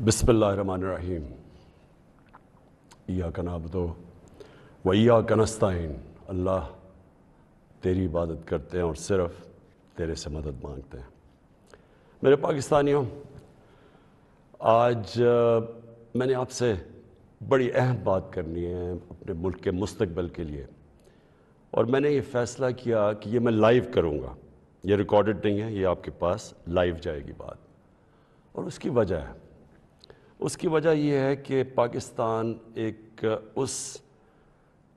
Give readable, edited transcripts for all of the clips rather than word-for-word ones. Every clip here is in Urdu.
بسم اللہ الرحمن الرحیم ایاک نعبد و ایاک نستعین۔ اللہ تیری عبادت کرتے ہیں اور صرف تیرے سے مدد مانگتے ہیں۔ میرے پاکستانیوں، آج میں نے آپ سے بڑی اہم بات کرنی ہے اپنے ملک کے مستقبل کے لیے، اور میں نے یہ فیصلہ کیا کہ یہ میں لائیو کروں گا۔ یہ ریکارڈڈ نہیں ہے، یہ آپ کے پاس لائیو جائے گی بات، اور اس کی وجہ یہ ہے کہ پاکستان ایک اس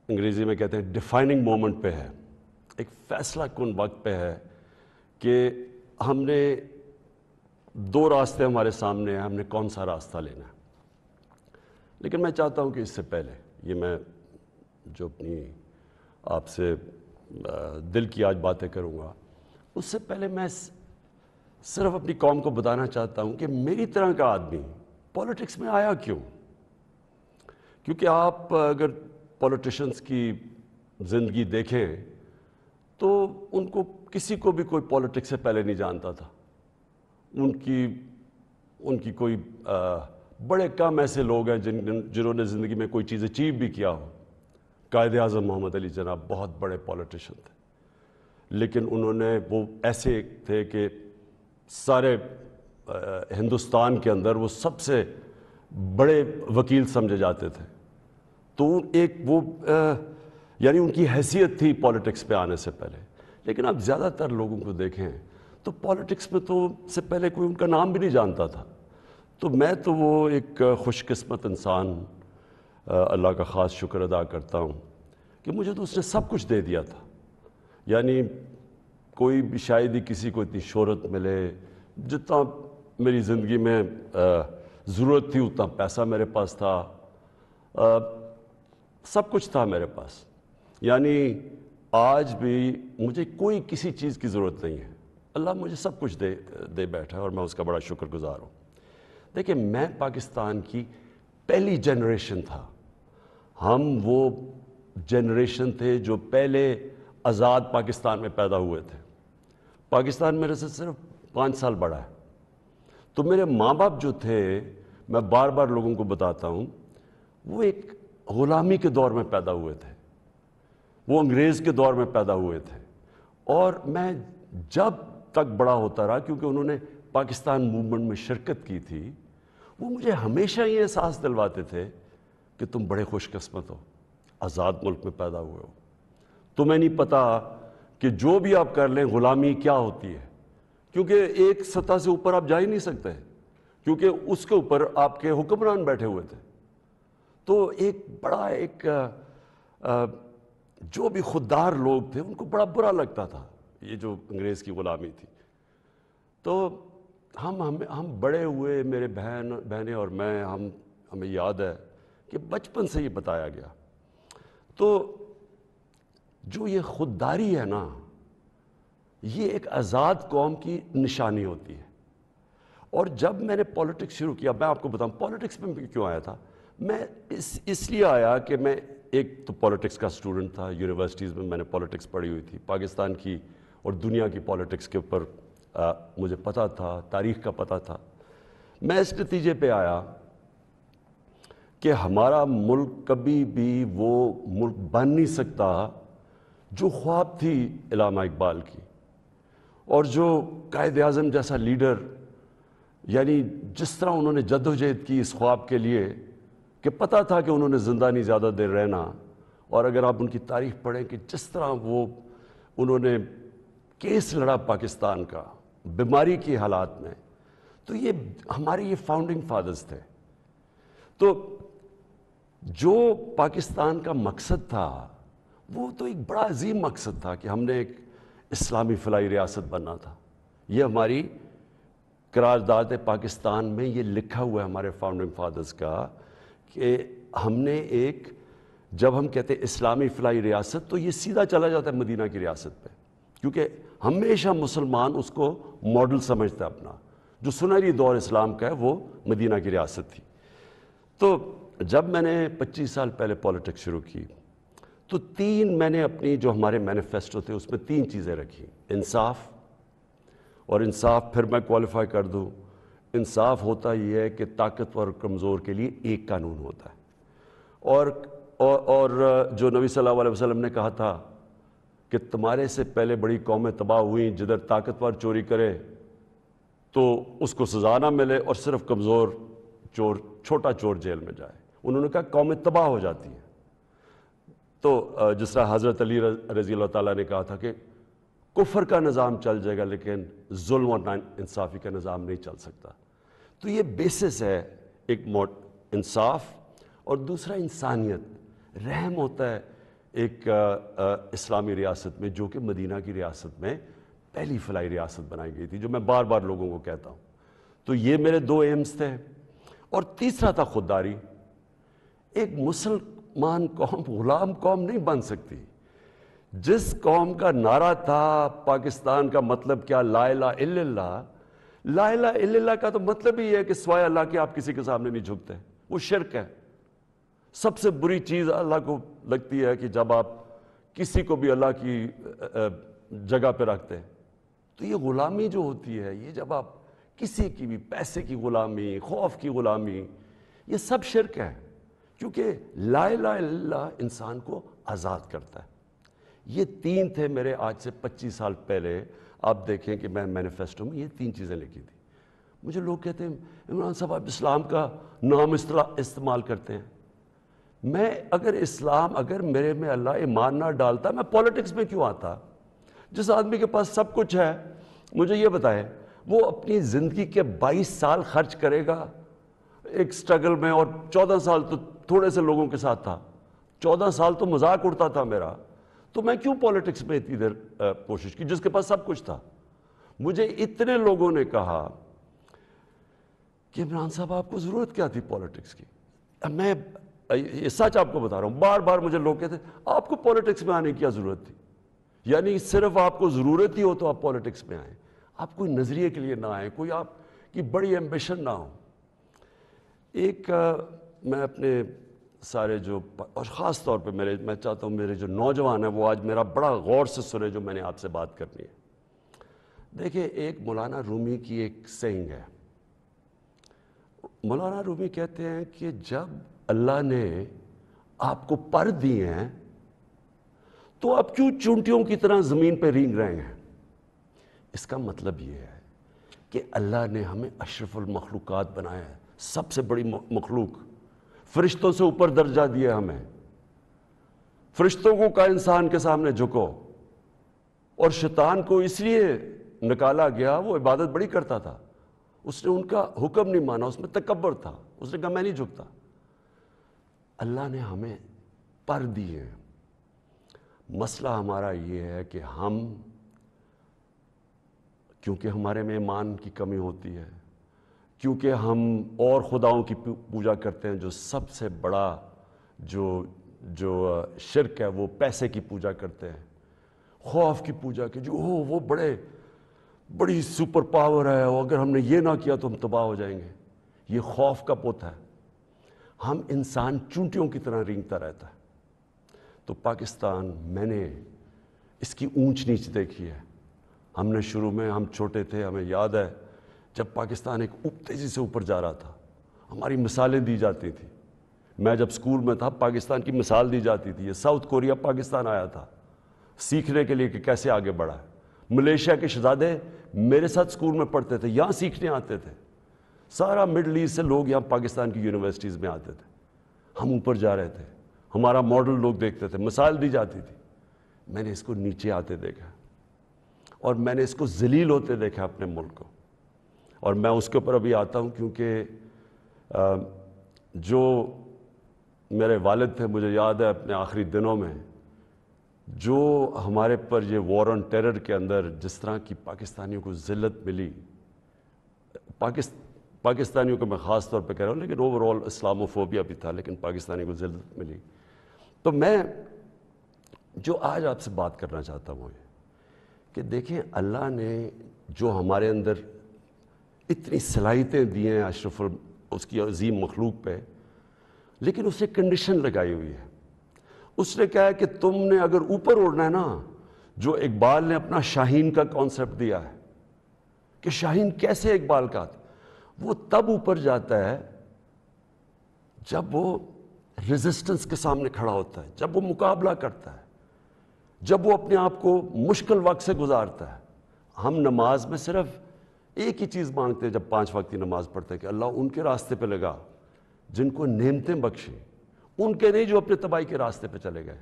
انگریزی میں کہتے ہیں ڈیفائننگ مومنٹ پہ ہے، ایک فیصلہ کن وقت پہ ہے کہ ہم نے دو راستے ہمارے سامنے ہیں، ہم نے کون سا راستہ لینا ہے۔ لیکن میں چاہتا ہوں کہ اس سے پہلے یہ میں جو اپنی آپ سے دل کی آج باتیں کروں گا، اس سے پہلے میں صرف اپنی قوم کو بتانا چاہتا ہوں کہ میری طرح کا آدمی پولیٹکس میں آیا کیوں؟ کیونکہ آپ اگر پولیٹیشنز کی زندگی دیکھیں تو ان کو کسی کو بھی کوئی پولیٹکس سے پہلے نہیں جانتا تھا۔ ان کی کوئی بڑے کم ایسے لوگ ہیں جنہوں نے زندگی میں کوئی چیز اچیو بھی کیا ہو۔ قائد اعظم محمد علی جناح بہت بڑے پولیٹیشن تھے، لیکن انہوں نے وہ ایسے تھے کہ سارے ہندوستان کے اندر وہ سب سے بڑے وکیل سمجھے جاتے تھے۔ تو ایک وہ یعنی ان کی حیثیت تھی پولیٹکس پہ آنے سے پہلے۔ لیکن آپ زیادہ تر لوگوں کو دیکھیں تو پولیٹکس میں تو سے پہلے کوئی ان کا نام بھی نہیں جانتا تھا۔ تو میں تو وہ ایک خوش قسمت انسان اللہ کا خاص شکر ادا کرتا ہوں کہ مجھے تو اس نے سب کچھ دے دیا تھا۔ یعنی کوئی بھی شاید ہی کسی کو اتنی شہرت ملے، جتنا میری زندگی میں ضرورت تھی اتنا پیسہ میرے پاس تھا، سب کچھ تھا میرے پاس۔ یعنی آج بھی مجھے کوئی کسی چیز کی ضرورت نہیں ہے، اللہ مجھے سب کچھ دے بیٹھا ہے اور میں اس کا بڑا شکر گزار ہوں۔ دیکھیں، میں پاکستان کی پہلی جنریشن تھا۔ ہم وہ جنریشن تھے جو پہلے آزاد پاکستان میں پیدا ہوئے تھے۔ پاکستان میرے سے صرف 5 سال بڑا ہے۔ تو میرے ماں باپ جو تھے، میں بار بار لوگوں کو بتاتا ہوں، وہ ایک غلامی کے دور میں پیدا ہوئے تھے، وہ انگریز کے دور میں پیدا ہوئے تھے۔ اور میں جب تک بڑا ہوتا رہا، کیونکہ انہوں نے پاکستان موومنٹ میں شرکت کی تھی، وہ مجھے ہمیشہ یہ احساس دلواتے تھے کہ تم بڑے خوش قسمت ہو، آزاد ملک میں پیدا ہوئے ہو۔ تمہیں نہیں پتہ کہ جو بھی آپ کر لیں غلامی کیا ہوتی ہے، کیونکہ ایک سطح سے اوپر آپ جا ہی نہیں سکتے، کیونکہ اس کے اوپر آپ کے حکمران بیٹھے ہوئے تھے۔ تو ایک بڑا جو بھی خوددار لوگ تھے ان کو بڑا برا لگتا تھا یہ جو انگریز کی غلامی تھی۔ تو ہم بڑے ہوئے، میرے بہنیں اور میں، ہمیں یاد ہے کہ بچپن سے یہ بتایا گیا۔ تو جو یہ خودداری ہے نا، یہ ایک آزاد قوم کی نشانی ہوتی ہے۔ اور جب میں نے پولیٹکس شروع کیا، میں آپ کو بتاؤں پولیٹکس میں کیوں آیا تھا۔ میں اس لیے آیا کہ میں ایک تو پولیٹکس کا اسٹوڈنٹ تھا، یونیورسٹیز میں نے پولیٹکس پڑھی ہوئی تھی، پاکستان کی اور دنیا کی پولیٹکس کے اوپر مجھے پتہ تھا، تاریخ کا پتہ تھا۔ میں اس نتیجے پہ آیا کہ ہمارا ملک کبھی بھی وہ ملک بن نہیں سکتا جو خواب تھی علامہ اقبال کی، اور جو قائد اعظم جیسا لیڈر، یعنی جس طرح انہوں نے جدوجہد کی اس خواب کے لیے کہ پتہ تھا کہ انہوں نے زندہ نہیں زیادہ دیر رہنا، اور اگر آپ ان کی تاریخ پڑھیں کہ جس طرح انہوں نے کیس لڑا پاکستان کا بیماری کی حالات میں، تو یہ ہمارے یہ فاؤنڈنگ فادرز تھے۔ تو جو پاکستان کا مقصد تھا وہ تو ایک بڑا عظیم مقصد تھا کہ ہم نے ایک اسلامی فلاحی ریاست بننا تھا۔ یہ ہماری قرارداد پاکستان میں یہ لکھا ہوا ہے ہمارے فاؤنڈنگ فادرز کا کہ ہم نے ایک، جب ہم کہتے ہیں اسلامی فلاحی ریاست تو یہ سیدھا چلا جاتا ہے مدینہ کی ریاست پہ، کیونکہ ہمیشہ مسلمان اس کو ماڈل سمجھتا ہے اپنا۔ جو سنہری دور اسلام کا ہے وہ مدینہ کی ریاست تھی۔ تو جب میں نے 25 سال پہلے پولیٹکس شروع کی تو میں نے اپنی جو ہمارے مینیفیسٹو تھے اس میں 3 چیزیں رکھی: انصاف، اور انصاف پھر میں کوالیفائی کر دوں، انصاف ہوتا یہ ہے کہ طاقتور اور کمزور کے لیے ایک قانون ہوتا ہے، اور جو نبی صلی اللہ علیہ وسلم نے کہا تھا کہ تمہارے سے پہلے بڑی قومیں تباہ ہوئیں، جدھر طاقتور چوری کرے تو اس کو سزا نہ ملے اور صرف کمزور چور، چھوٹا چور جیل میں جائے۔ انہوں نے کہا قومیں تباہ ہو جاتی ہیں۔ تو جس طرح حضرت علی رضی اللہ تعالیٰ نے کہا تھا کہ کفر کا نظام چل جائے گا لیکن ظلم اور ناانصافی کا نظام نہیں چل سکتا۔ تو یہ بیسس ہے ایک انصاف، اور دوسرا انسانیت، رحم ہوتا ہے ایک اسلامی ریاست میں، جو کہ مدینہ کی ریاست میں پہلی فلاحی ریاست بنائی گئی تھی، جو میں بار بار لوگوں کو کہتا ہوں۔ تو یہ میرے دو ایمز تھے، اور تیسرا تھا خودداری۔ ایک مسلمان قوم غلام قوم نہیں بن سکتی۔ جس قوم کا نعرہ تھا پاکستان کا مطلب کیا، لا الہ الا اللہ، لا الہ الا اللہ کا تو مطلب ہی ہے کہ سوائے اللہ کے آپ کسی کے سامنے نہیں جھکتے، وہ شرک ہے۔ سب سے بری چیز اللہ کو لگتی ہے کہ جب آپ کسی کو بھی اللہ کی جگہ پہ رکھتے ہیں۔ تو یہ غلامی جو ہوتی ہے، یہ جب آپ کسی کی بھی پیسے کی غلامی، خوف کی غلامی، یہ سب شرک ہے، کیونکہ لا الہ الا اللہ انسان کو آزاد کرتا ہے۔ یہ تین تھے میرے آج سے 25 سال پہلے۔ آپ دیکھیں کہ میں مینیفیسٹو میں یہ تین چیزیں لکھی تھی۔ مجھے لوگ کہتے ہیں عمران صاحب آپ اسلام کا نام استعمال کرتے ہیں۔ میں اگر میرے میں اللہ ایمان نہ ڈالتا، میں پولیٹکس میں کیوں آتا؟ جس آدمی کے پاس سب کچھ ہے، مجھے یہ بتائے وہ اپنی زندگی کے 22 سال خرچ کرے گا ایک سٹرگل میں، اور 14 سال تو تھوڑے سے لوگوں کے ساتھ تھا، 14 سال تو مذاق اڑتا تھا میرا، تو میں کیوں پولیٹکس میں اتنی دیر کوشش کی جس کے پاس سب کچھ تھا؟ مجھے اتنے لوگوں نے کہا کہ عمران صاحب آپ کو ضرورت کیا تھی پولیٹکس کی؟ میں یہ سچ آپ کو بتا رہا ہوں، بار بار مجھے لوگ کہتے ہیں آپ کو پولیٹکس میں آنے کی کیا ضرورت تھی؟ یعنی صرف آپ کو ضرورت ہی ہو تو آپ پولیٹکس میں آئیں، آپ کوئی نظریے کے لیے نہ آئیں، کوئی آپ کی بڑی ایمبیشن نہ ہو۔ ایک میں اپنے سارے جو، اور خاص طور پہ میں چاہتا ہوں میرے جو نوجوان ہیں وہ آج میرا بڑا غور سے سنے جو میں نے آپ سے بات کرنی ہے۔ دیکھیں، ایک مولانا رومی کی ایک سینگ ہے۔ مولانا رومی کہتے ہیں کہ جب اللہ نے آپ کو پر دیے ہیں تو آپ کیوں چونٹیوں کی طرح زمین پہ رینگ رہے ہیں؟ اس کا مطلب یہ ہے کہ اللہ نے ہمیں اشرف المخلوقات بنایا ہے، سب سے بڑی مخلوق، فرشتوں سے اوپر درجہ دیا ہمیں۔ فرشتوں کو کہا انسان کے سامنے جھکو، اور شیطان کو اس لیے نکالا گیا، وہ عبادت بڑی کرتا تھا، اس نے ان کا حکم نہیں مانا، اس میں تکبر تھا، اس نے کہا میں نہیں جھکتا۔ اللہ نے ہمیں پر دیے ہیں۔ مسئلہ ہمارا یہ ہے کہ ہم، کیونکہ ہمارے میں ایمان کی کمی ہوتی ہے، کیونکہ ہم اور خداؤں کی پوجا کرتے ہیں، جو سب سے بڑا جو شرک ہے وہ پیسے کی پوجا کرتے ہیں، خوف کی پوجا کی، جو وہ بڑی سپر پاور ہے، اور اگر ہم نے یہ نہ کیا تو ہم تباہ ہو جائیں گے۔ یہ خوف کا بت ہے۔ ہم انسان چونٹیوں کی طرح رینگتا رہتا ہے۔ تو پاکستان، میں نے اس کی اونچ نیچ دیکھی ہے۔ ہم نے شروع میں، ہم چھوٹے تھے، ہمیں یاد ہے جب پاکستان ایک تیزی سے اوپر جا رہا تھا، ہماری مثالیں دی جاتی تھیں۔ میں جب سکول میں تھا پاکستان کی مثال دی جاتی تھی، یہ ساؤتھ کوریا پاکستان آیا تھا سیکھنے کے لیے کہ کیسے آگے بڑھا ہے۔ ملیشیا کے شہزادے میرے ساتھ سکول میں پڑھتے تھے، یہاں سیکھنے آتے تھے۔ سارا مڈل ایسٹ سے لوگ یہاں پاکستان کی یونیورسٹیز میں آتے تھے۔ ہم اوپر جا رہے تھے، ہمارا ماڈل لوگ دیکھتے تھے، مثال دی جاتی تھی۔ میں نے اس کو نیچے آتے دیکھا، اور میں نے اس کو ذلیل ہوتے دیکھا اپنے ملک کو، اور میں اس کے اوپر ابھی آتا ہوں کیونکہ جو میرے والد تھے، مجھے یاد ہے اپنے آخری دنوں میں جو ہمارے پر یہ وار آن ٹیرر کے اندر جس طرح کی پاکستانیوں کو ذلت ملی، پاکستانیوں کو میں خاص طور پہ کہہ رہا ہوں، لیکن اوور آل اسلاموفوبیا بھی تھا، لیکن پاکستانیوں کو ذلت ملی۔ تو میں جو آج آپ سے بات کرنا چاہتا ہوں یہ کہ دیکھیں، اللہ نے جو ہمارے اندر اتنی صلاحیتیں دی ہیں اشرف اس کی عظیم مخلوق پہ، لیکن اسے کنڈیشن لگائی ہوئی ہے۔ اس نے کہا ہے کہ تم نے اگر اوپر اڑنا ہے نا، جو اقبال نے اپنا شاہین کا کانسیپٹ دیا ہے کہ شاہین کیسے اقبال کا تھا، وہ تب اوپر جاتا ہے جب وہ ریزسٹنس کے سامنے کھڑا ہوتا ہے، جب وہ مقابلہ کرتا ہے، جب وہ اپنے آپ کو مشکل وقت سے گزارتا ہے۔ ہم نماز میں صرف ایک ہی چیز مانگتے ہیں جب 5 وقت کی نماز پڑھتے ہیں کہ اللہ ان کے راستے پہ لگا جن کو نعمتیں بخشیں، ان کے نہیں جو اپنے تباہی کے راستے پہ چلے گئے۔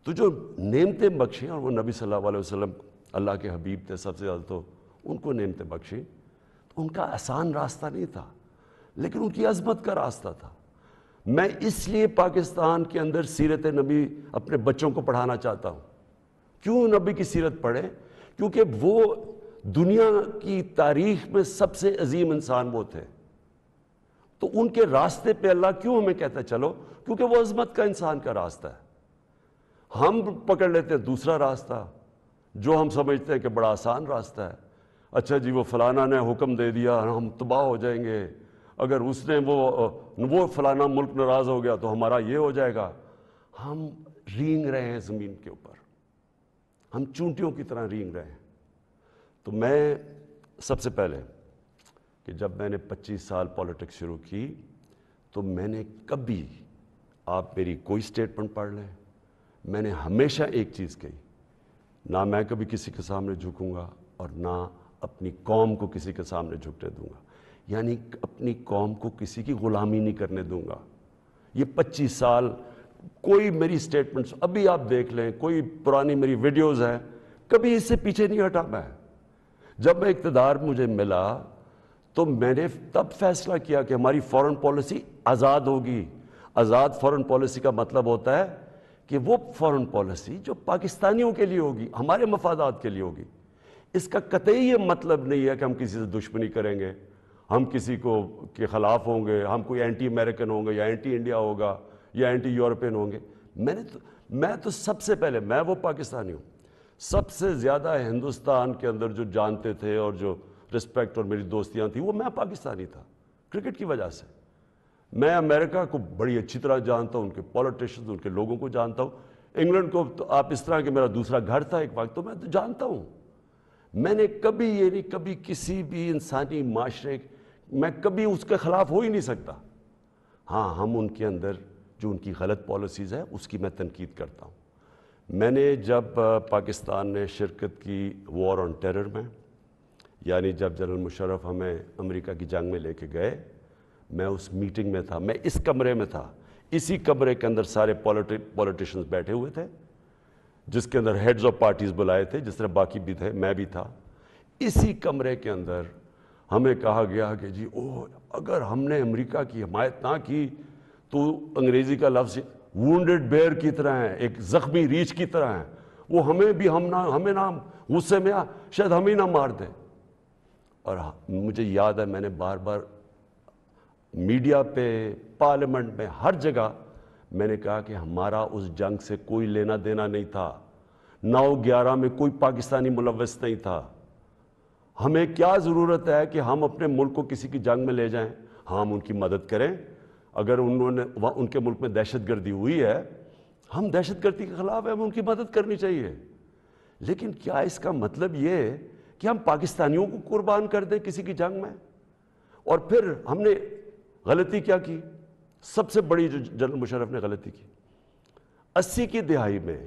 تو جو نعمتیں بخشیں، اور وہ نبی صلی اللہ علیہ وسلم اللہ کے حبیب تھے سب سے زیادہ، تو ان کو نعمتیں بخشیں، تو ان کا آسان راستہ نہیں تھا، لیکن ان کی عظمت کا راستہ تھا۔ میں اس لیے پاکستان کے اندر سیرت نبی اپنے بچوں کو پڑھانا چاہتا ہوں۔ کیوں نبی کی سیرت پڑھیں؟ کیونکہ وہ دنیا کی تاریخ میں سب سے عظیم انسان وہ تھے، تو ان کے راستے پہ اللہ کیوں ہمیں کہتا ہے چلو؟ کیونکہ وہ عظمت کا انسان کا راستہ ہے۔ ہم پکڑ لیتے ہیں دوسرا راستہ جو ہم سمجھتے ہیں کہ بڑا آسان راستہ ہے۔ اچھا جی، وہ فلانا نے حکم دے دیا، ہم تباہ ہو جائیں گے، اگر اس نے وہ فلانا ملک ناراض ہو گیا تو ہمارا یہ ہو جائے گا۔ ہم رینگ رہے ہیں زمین کے اوپر، ہم چونٹیوں کی طرح رینگ رہے ہیں۔ تو میں سب سے پہلے کہ جب میں نے 25 سال پالیٹکس شروع کی تو میں نے کبھی، آپ میری کوئی سٹیٹمنٹ پڑھ لیں، میں نے ہمیشہ ایک چیز کہی، نہ میں کبھی کسی کے سامنے جھکوں گا اور نہ اپنی قوم کو کسی کے سامنے جھکنے دوں گا، یعنی اپنی قوم کو کسی کی غلامی نہیں کرنے دوں گا۔ یہ 25 سال کوئی میری سٹیٹمنٹس ابھی آپ دیکھ لیں، کوئی پرانی میری ویڈیوز ہیں، کبھی اس سے پیچھے نہیں ہٹا میں۔ جب میں اقتدار مجھے ملا تو میں نے تب فیصلہ کیا کہ ہماری فورن پالیسی آزاد ہوگی۔ آزاد فورن پالیسی کا مطلب ہوتا ہے کہ وہ فورن پالیسی جو پاکستانیوں کے لیے ہوگی، ہمارے مفادات کے لیے ہوگی۔ اس کا قطعی یہ مطلب نہیں ہے کہ ہم کسی سے دشمنی کریں گے، ہم کسی کو کے خلاف ہوں گے، ہم کوئی اینٹی امریکن ہوں گے یا اینٹی انڈیا ہوگا یا اینٹی یورپین ہوں گے۔ میں تو سب سے پہلے، میں وہ پاکستانی ہوں، سب سے زیادہ ہندوستان کے اندر جو جانتے تھے اور جو رسپیکٹ اور میری دوستیاں تھیں وہ میں پاکستانی تھا، کرکٹ کی وجہ سے۔ میں امریکہ کو بڑی اچھی طرح جانتا ہوں، ان کے پولیٹیشنز، ان کے لوگوں کو جانتا ہوں۔ انگلینڈ کو تو آپ اس طرح کہ میرا دوسرا گھر تھا ایک وقت، تو میں تو جانتا ہوں۔ میں نے کبھی یہ نہیں، کبھی کسی بھی انسانی معاشرے میں کبھی اس کے خلاف ہو ہی نہیں سکتا۔ ہاں، ہم ان کے اندر جو ان کی غلط پالیسیز ہے اس کی میں تنقید کرتا ہوں۔ میں نے جب پاکستان نے شرکت کی وار آن ٹیرر میں، یعنی جب جنرل مشرف ہمیں امریکہ کی جنگ میں لے کے گئے، میں اس میٹنگ میں تھا، میں اس کمرے میں تھا، اسی کمرے کے اندر سارے پولیٹیشنز بیٹھے ہوئے تھے، جس کے اندر ہیڈز آف پارٹیز بلائے تھے، جس طرح باقی بھی تھے، میں بھی تھا۔ اسی کمرے کے اندر ہمیں کہا گیا کہ جی اگر ہم نے امریکہ کی حمایت نہ کی تو انگریزی کا لفظ وونڈڈ بیئر کی طرح ہے، ایک زخمی ریچھ کی طرح ہے، وہ ہمیں نہ غصے میں شاید ہمیں نہ مار دے۔ اور مجھے یاد ہے میں نے بار بار میڈیا پہ، پارلیمنٹ میں، ہر جگہ میں نے کہا کہ ہمارا اس جنگ سے کوئی لینا دینا نہیں تھا، 9/11 میں کوئی پاکستانی ملوث نہیں تھا۔ ہمیں کیا ضرورت ہے کہ ہم اپنے ملک کو کسی کی جنگ میں لے جائیں؟ ہاں، ہم ان کی مدد کریں، اگر ان کے ملک میں دہشت گردی ہوئی ہے، ہم دہشت گردی کے خلاف ہیں، ہمیں ان کی مدد کرنی چاہیے۔ لیکن کیا اس کا مطلب یہ کہ ہم پاکستانیوں کو قربان کر دیں کسی کی جنگ میں؟ اور پھر ہم نے غلطی کیا کی؟ سب سے بڑی جو جنرل مشرف نے غلطی کی، 80 کی دہائی میں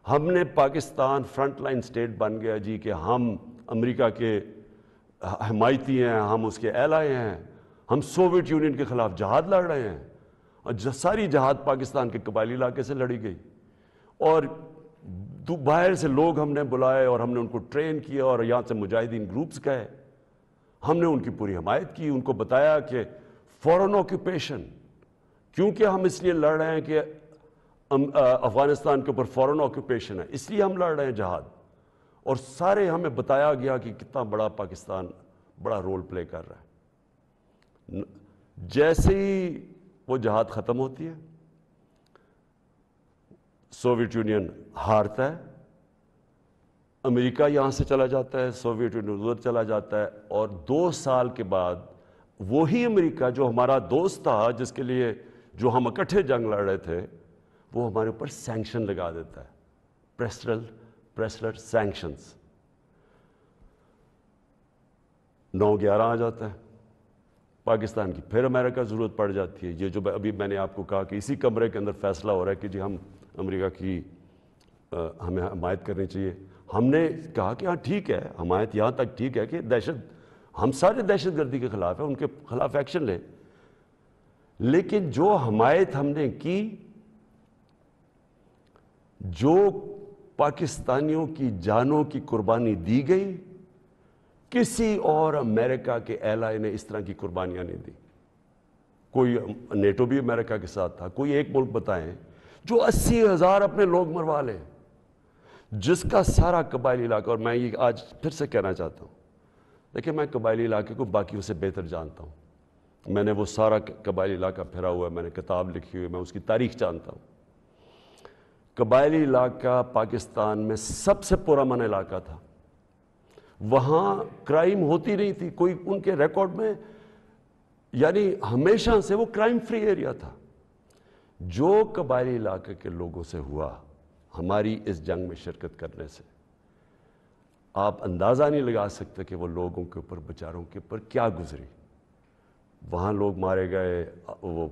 ہم نے پاکستان فرنٹ لائن سٹیٹ بن گیا جی کہ ہم امریکہ کے حمایتی ہیں، ہم اس کے ایلائی ہیں، ہم سوویت یونین کے خلاف جہاد لڑ رہے ہیں، اور ساری جہاد پاکستان کے قبائلی علاقے سے لڑی گئی، اور باہر سے لوگ ہم نے بلائے اور ہم نے ان کو ٹرین کیا، اور یہاں سے مجاہدین گروپس گئے، ہم نے ان کی پوری حمایت کی، ان کو بتایا کہ فورن آکوپیشن، کیونکہ ہم اس لیے لڑ رہے ہیں کہ افغانستان کے اوپر فورن آکوپیشن ہے، اس لیے ہم لڑ رہے ہیں جہاد، اور سارے ہمیں بتایا گیا کہ کتنا بڑا پاکستان بڑا رول پلے کر رہا ہے۔ جیسے ہی وہ جہاد ختم ہوتی ہے، سوویت یونین ہارتا ہے، امریکہ یہاں سے چلا جاتا ہے، سوویت یونین ادھر چلا جاتا ہے، اور 2 سال کے بعد وہی امریکہ جو ہمارا دوست تھا، جس کے لیے جو ہم اکٹھے جنگ لڑ رہے تھے، وہ ہمارے اوپر سینکشن لگا دیتا ہے، پریسلر سینکشنز۔ 9/11 آ جاتا ہے، پاکستان کی پھر امریکہ ضرورت پڑ جاتی ہے. یہ جو ابھی میں نے آپ کو کہا کہ اسی کمرے کے اندر فیصلہ ہو رہا ہے کہ جی ہم امریکہ کی ہمیں حمایت کرنی چاہیے. ہم نے کہا کہ ہاں ٹھیک ہے, حمایت یہاں تک ٹھیک ہے کہ ہم سارے دہشت گردی کے خلاف ہیں, ان کے خلاف ایکشن لیں, لیکن جو حمایت ہم نے کی, جو پاکستانیوں کی جانوں کی قربانی دی گئی, کسی اور امریکہ کے ایلائی نے اس طرح کی قربانیاں نہیں دی. کوئی نیٹو بھی امریکہ کے ساتھ تھا, کوئی ایک ملک بتائیں جو 80,000 اپنے لوگ مروا لے, جس کا سارا قبائلی علاقہ, اور میں یہ آج پھر سے کہنا چاہتا ہوں, دیکھیں میں قبائلی علاقے کو باقیوں سے بہتر جانتا ہوں, میں نے وہ سارا قبائلی علاقہ پھرا ہوا ہے, میں نے کتاب لکھی ہوئی, میں اس کی تاریخ جانتا ہوں. قبائلی علاقہ پاکستان میں سب سے پرامن علاقہ تھا, وہاں کرائم ہوتی نہیں تھی, کوئی ان کے ریکارڈ میں, یعنی ہمیشہ سے وہ کرائم فری ایریا تھا. جو قبائلی علاقے کے لوگوں سے ہوا ہماری اس جنگ میں شرکت کرنے سے, آپ اندازہ نہیں لگا سکتے کہ وہ لوگوں کے اوپر, بیچاروں کے اوپر کیا گزری. وہاں لوگ مارے گئے, وہ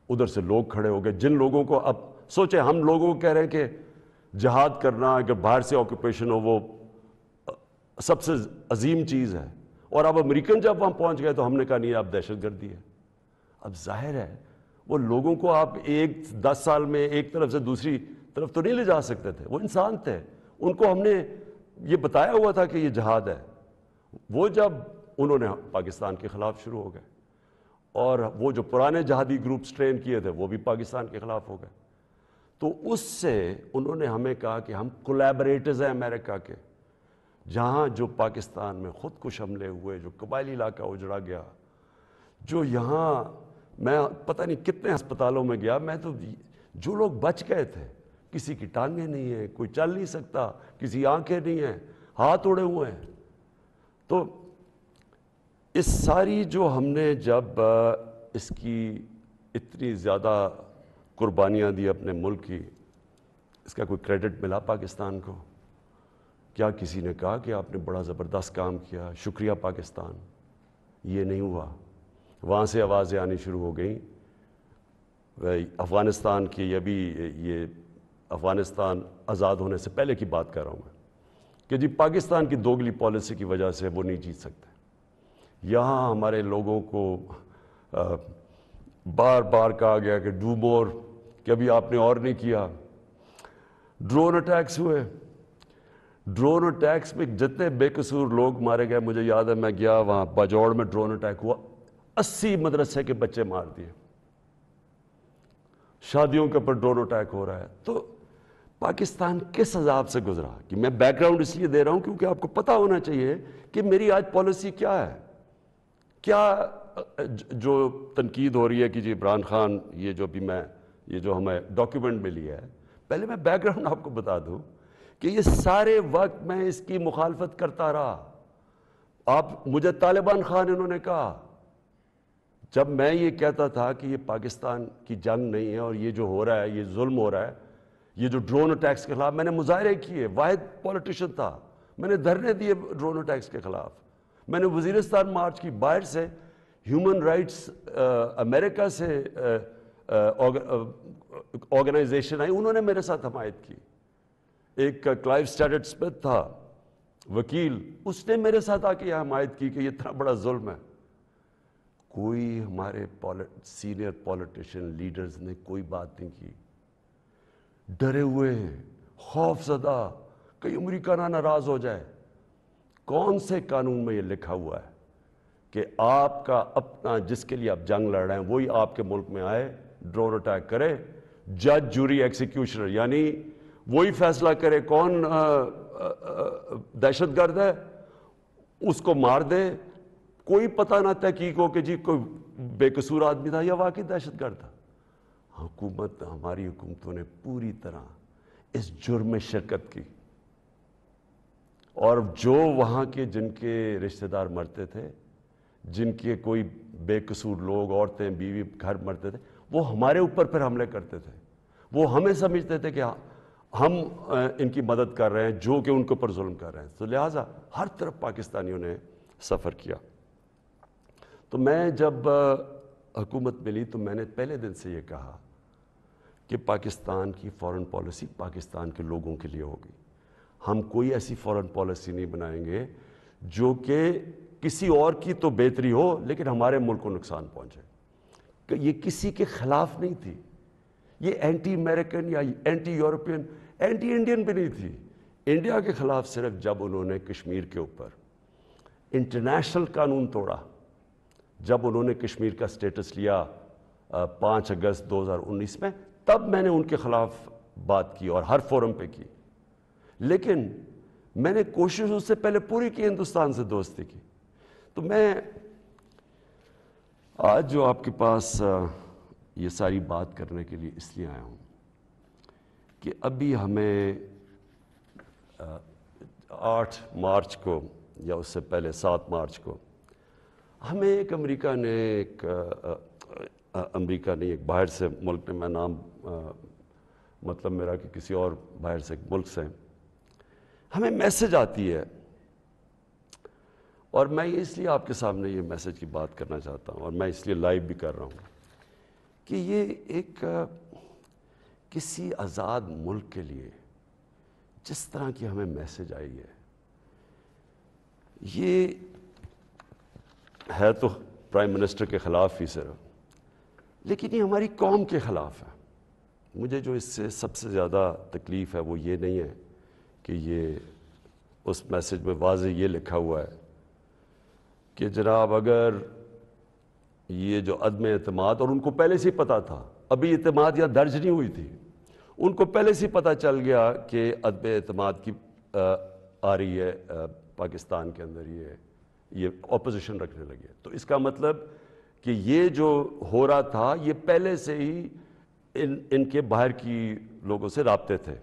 ادھر سے لوگ کھڑے ہو گئے, جن لوگوں کو, اب سوچیں ہم لوگوں کو کہہ رہے ہیں کہ جہاد کرنا, اگر باہر سے آکوپیشن ہو وہ سب سے عظیم چیز ہے, اور اب امریکن جب وہاں پہنچ گئے تو ہم نے کہا نہیں اب دہشت گردی ہے. اب ظاہر ہے وہ لوگوں کو آپ 10 سال میں ایک طرف سے دوسری طرف تو نہیں لے جا سکتے تھے, وہ انسان تھے, ان کو ہم نے یہ بتایا ہوا تھا کہ یہ جہاد ہے. وہ جب انہوں نے پاکستان کے خلاف شروع ہو گئے, اور وہ جو پرانے جہادی گروپس ٹرین کیے تھے وہ بھی پاکستان کے خلاف ہو گئے, تو اس سے انہوں نے ہمیں کہا کہ ہم کولیبریٹرز ہیں امریکہ کے. جہاں جو پاکستان میں خود کش حملے ہوئے, جو قبائلی علاقہ اجڑا گیا, جو یہاں میں پتہ نہیں کتنے ہسپتالوں میں گیا, میں تو جو لوگ بچ گئے تھے, کسی کی ٹانگیں نہیں ہیں, کوئی چل نہیں سکتا, کسی آنکھیں نہیں ہیں, ہاتھ اڑے ہوئے ہیں. تو اس ساری جو ہم نے جب اس کی اتنی زیادہ قربانیاں دی اپنے ملک کی, اس کا کوئی کریڈٹ ملا پاکستان کو؟ کیا کسی نے کہا کہ آپ نے بڑا زبردست کام کیا, شکریہ پاکستان؟ یہ نہیں ہوا. وہاں سے آوازیں آنی شروع ہو گئیں, افغانستان کی, یہ افغانستان آزاد ہونے سے پہلے کی بات کر رہا ہوں میں, کہ جی پاکستان کی دوگلی پالیسی کی وجہ سے وہ نہیں جیت سکتے. یہاں ہمارے لوگوں کو بار بار کہا گیا کہ ڈو مور, کہ ابھی آپ نے اور نہیں کیا. ڈرون اٹیکس ہوئے, ڈرون اٹیکس میں جتنے بے قصور لوگ مارے گئے, مجھے یاد ہے میں گیا وہاں باجوڑ میں ڈرون اٹیک ہوا, 80 مدرسے کے بچے مار دیے, شادیوں کے اوپر ڈرون اٹیک ہو رہا ہے. تو پاکستان کس عذاب سے گزرا, کہ میں بیک گراؤنڈ اس لیے دے رہا ہوں کیونکہ آپ کو پتہ ہونا چاہیے کہ میری آج پالیسی کیا ہے. کیا جو تنقید ہو رہی ہے کہ جی عمران خان, یہ جو ہمیں ڈاکیومنٹ ملی ہے, پہلے میں بیک گراؤنڈ آپ کو بتا دوں کہ یہ سارے وقت میں اس کی مخالفت کرتا رہا. آپ مجھے طالبان خان انہوں نے کہا, جب میں یہ کہتا تھا کہ یہ پاکستان کی جنگ نہیں ہے اور یہ جو ہو رہا ہے یہ ظلم ہو رہا ہے, یہ جو ڈرون اٹیکس کے خلاف میں نے مظاہرے کیے, واحد پولیٹیشین تھا, میں نے دھرنے دیے ڈرون اٹیکس کے خلاف, میں نے وزیرستان مارچ کی, باہر سے ہیومن رائٹس امریکہ سے آرگنائزیشن آئی, انہوں نے میرے ساتھ حمایت کی. ایک کلائیو اسٹیٹٹ اسمتھ تھا وکیل, اس نے میرے ساتھ آ کے یہ حمایت کی کہ یہ اتنا بڑا ظلم ہے. کوئی ہمارے سینئر پولیٹیشین لیڈرز نے کوئی بات نہیں کی, ڈرے ہوئے ہیں, خوف زدہ, کہیں امریکہ نہ ناراض ہو جائے. کون سے قانون میں یہ لکھا ہوا ہے کہ آپ کا اپنا, جس کے لیے آپ جنگ لڑ رہے ہیں, وہی آپ کے ملک میں آئے, ڈرون اٹیک کرے, جج جوری ایکسیکیوشنر, یعنی وہی فیصلہ کرے کون دہشت گرد ہے, اس کو مار دے, کوئی پتہ نہ تحقیق ہو کہ جی کوئی بے قصور آدمی تھا یا واقعی دہشت گرد تھا. ہماری حکومتوں نے پوری طرح اس جرم میں شرکت کی, اور جو وہاں کے جن کے رشتہ دار مرتے تھے, جن کے کوئی بے قصور لوگ, عورتیں, بیوی, گھر مرتے تھے, وہ ہمارے اوپر پھر حملے کرتے تھے. وہ ہمیں سمجھتے تھے کہ ہم ان کی مدد کر رہے ہیں جو کہ ان کے اوپر ظلم کر رہے ہیں. تو لہٰذا ہر طرف پاکستانیوں نے سفر کیا. تو میں جب حکومت ملی تو میں نے پہلے دن سے یہ کہا کہ پاکستان کی فارن پالیسی پاکستان کے لوگوں کے لیے ہوگی. ہم کوئی ایسی فارن پالیسی نہیں بنائیں گے جو کہ کسی اور کی تو بہتری ہو لیکن ہمارے ملک کو نقصان پہنچے. کہ یہ کسی کے خلاف نہیں تھی, یہ اینٹی امریکن یا اینٹی یورپین, اینٹی انڈین بھی نہیں تھی. انڈیا کے خلاف صرف جب انہوں نے کشمیر کے اوپر انٹرنیشنل قانون توڑا, جب انہوں نے کشمیر کا سٹیٹس لیا 5 اگست 2019 میں, تب میں نے ان کے خلاف بات کی اور ہر فورم پہ کی. لیکن میں نے کوشش اس سے پہلے پوری کی ہندوستان سے دوستی کی. تو میں آج جو آپ کے پاس یہ ساری بات کرنے کے لیے اس لیے آیا ہوں کہ ابھی ہمیں 8 مارچ کو یا اس سے پہلے 7 مارچ کو ہمیں ایک امریکہ نے ایک باہر سے ملک نے, میں نام مطلب میرا کہ کسی اور باہر سے ملک سے ہمیں میسج آتی ہے, اور میں اس لیے آپ کے سامنے یہ میسج کی بات کرنا چاہتا ہوں اور میں اس لیے لائیو بھی کر رہا ہوں کہ یہ ایک کسی آزاد ملک کے لیے جس طرح کی ہمیں میسج آئی ہے, یہ ہے تو پرائم منسٹر کے خلاف ہی صرف, لیکن یہ ہماری قوم کے خلاف ہے. مجھے جو اس سے سب سے زیادہ تکلیف ہے وہ یہ نہیں ہے کہ یہ اس میسج میں واضح یہ لکھا ہوا ہے کہ جناب اگر یہ جو عدم اعتماد, اور ان کو پہلے سے ہی پتا تھا, ابھی اعتماد یا درج نہیں ہوئی تھی, ان کو پہلے سے ہی پتا چل گیا کہ عدم اعتماد کی آ رہی ہے پاکستان کے اندر, یہ اپوزیشن رکھنے لگے. تو اس کا مطلب کہ یہ جو ہو رہا تھا یہ پہلے سے ہی ان کے باہر کی لوگوں سے رابطے تھے.